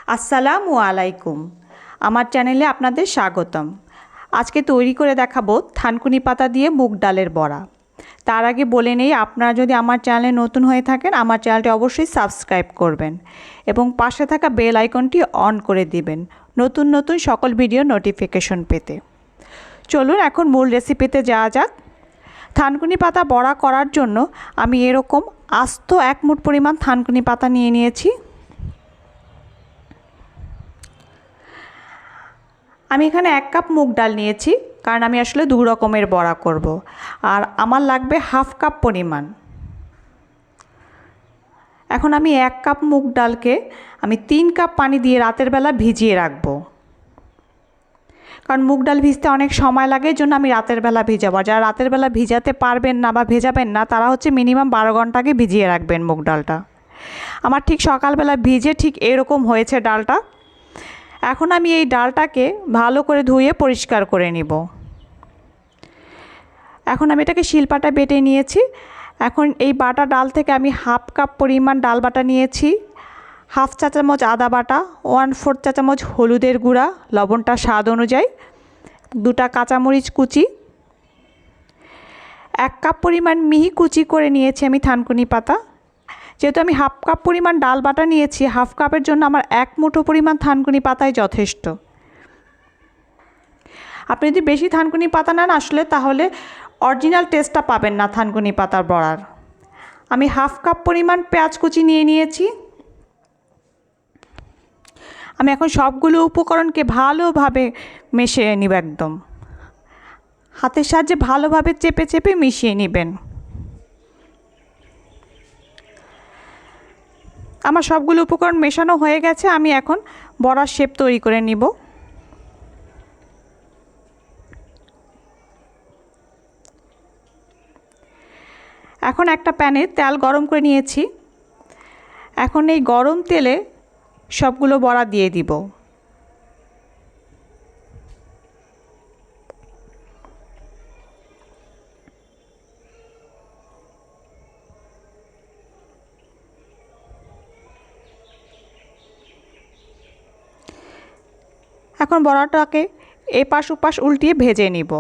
আসসালামু আলাইকুম। আমার চ্যানেলে আপনাদের স্বাগতম। আজকে তৈরি করে দেখাবো থানকুনি পাতা দিয়ে মুগ ডালের বড়া। তার আগে বলে নেই, আপনারা যদি আমার চ্যানেলে নতুন হয়ে থাকেন আমার চ্যানেলটি অবশ্যই সাবস্ক্রাইব করবেন এবং পাশে থাকা বেল আইকনটি অন করে দিবেন নতুন নতুন সকল ভিডিও নোটিফিকেশন পেতে। চলুন এখন মূল রেসিপিতে যাওয়া যাক। থানকুনি পাতা বড়া করার জন্য আমি এরকম আস্ত 1 মুঠ পরিমাণ থানকুনি পাতা নিয়ে নিয়েছি। আমি এখানে 1 কাপ মুগ ডাল নিয়েছি, কারণ আমি আসলে 2 রকমের বড়া করব। আর আমার লাগবে হাফ কাপ পরিমাণ। এখন আমি 1 কাপ মুগ ডালকে আমি 3 কাপ পানি দিয়ে রাতের বেলা ভিজিয়ে রাখবো, কারণ মুগ ডাল ভিজতে অনেক সময় লাগে, এই জন্য আমি রাতের বেলা ভিজাবো। যারা রাতের বেলা ভিজাতে পারবেন না বা ভেজাবেন না তারা মিনিমাম 12 ঘন্টা আগে ভিজিয়ে রাখবেন মুগ ডালটা। আমার ঠিক সকালবেলা ভিজে ঠিক এরকম হয়েছে ডালটা। এখন আমি এই ডালটাকে ভালো করে ধুয়ে পরিষ্কার করে নিব। এখন আমি এটাকে শিলপাটায় বেটে নিয়েছি। এখন এই বাটা ডাল থেকে আমি হাফ কাপ পরিমাণ ডাল বাটা নিয়েছি, হাফ চা চামচ আদা বাটা, 1/4 চা চামচ হলুদের গুঁড়া, লবণটা স্বাদ অনুযায়ী, 2টা কাঁচামরিচ কুচি, 1 কাপ পরিমাণ মিহি কুচি করে নিয়েছি আমি থানকুনি পাতা। যেহেতু আমি হাফ কাপ পরিমাণ ডাল বাটা নিয়েছি, হাফ কাপের জন্য আমার 1 মুঠো পরিমাণ থানকুনি পাতাই যথেষ্ট। আপনি যদি বেশি থানকুনি পাতা নেন আসলে তাহলে অরিজিনাল টেস্টটা পাবেন না থানকুনি পাতার বড়ার। আমি হাফ কাপ পরিমাণ পেঁয়াজ কুচি নিয়ে নিয়েছি। আমি এখন সবগুলো উপকরণকে ভালোভাবে মিশিয়ে নিব, একদম হাতের সাহায্যে ভালোভাবে চেপে চেপে মিশিয়ে নেবেন। আমার সবগুলো উপকরণ মেশানো হয়ে গেছে। আমি এখন বড়ার শেপ তৈরি করে নিব। এখন একটা প্যানে তেল গরম করে নিয়েছি। এখন এই গরম তেলে সবগুলো বড়া দিয়ে দিব। এখন বড়াটাকে এপাশ ওপাশ উল্টিয়ে ভেজে নিব।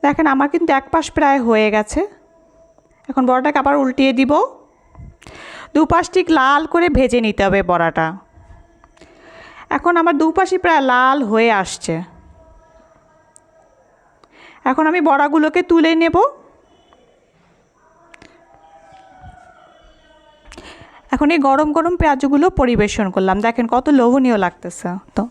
দেখেন আমার কিন্তু এক পাশ প্রায় হয়ে গেছে। এখন বড়াটাকে আবার উল্টিয়ে দিব। দুপাশ ঠিক লাল করে ভেজে নিতে হবে বড়াটা। এখন আমার দুপাশই প্রায় লাল হয়ে আসছে। এখন আমি বড়াগুলোকে তুলে নেব। এখন এই গরম গরম পেঁয়াজগুলো পরিবেশন করলাম। দেখেন কত লোভনীয় লাগতেছে। তো